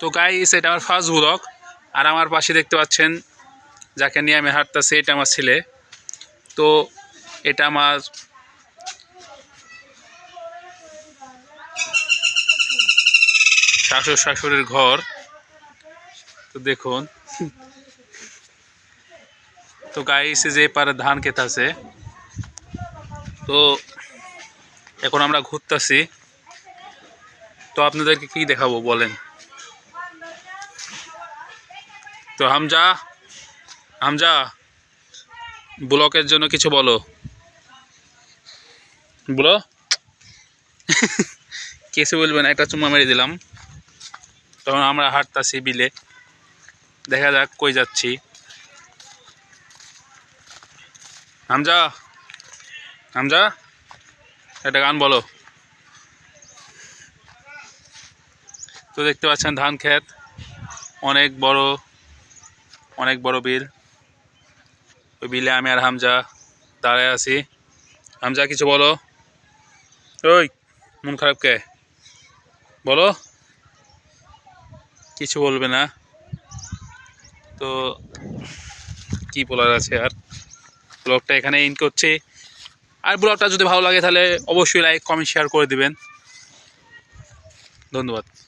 তো গাইস এটা আমার ফার্স্ট ব্লগ। আর আমার পাশে দেখতে পাচ্ছেন যাকে নিয়ে আমি হাঁটতেছি, এটা আমার ছেলে। তো এটা আমার শাশুড় শাশুড়ির ঘর। তো দেখুন, তো গাইস যে পারে ধান ক্ষেত আছে। তো এখন আমরা ঘুরতেছি। তো আপনাদেরকে কি দেখাবো বলেন? তো হামজা হামজা ব্লকের জন্য কিছু বলো বলো। কিছু বলবেন, একটা চুম্মা মেরে দিলাম। তখন আমরা হাঁটতাছি বিলে, দেখা যাক কই যাচ্ছি। হামজা হামজা একটা গান বলো। তো দেখতে পাচ্ছেন ধান ক্ষেত, অনেক বড় বিল। ওই বিলে আমি আর হামজা দাঁড়ায় আছি। হামজা কিছু বলো। ওই মন খারাপ কে? বলো। কিছু বলবে না? তো কি বলার আছে আর, ব্লগটা এখানে এন্ড করছি। আর ব্লগটা যদি ভালো লাগে তাহলে অবশ্যই লাইক কমেন্ট শেয়ার করে দিবেন। ধন্যবাদ।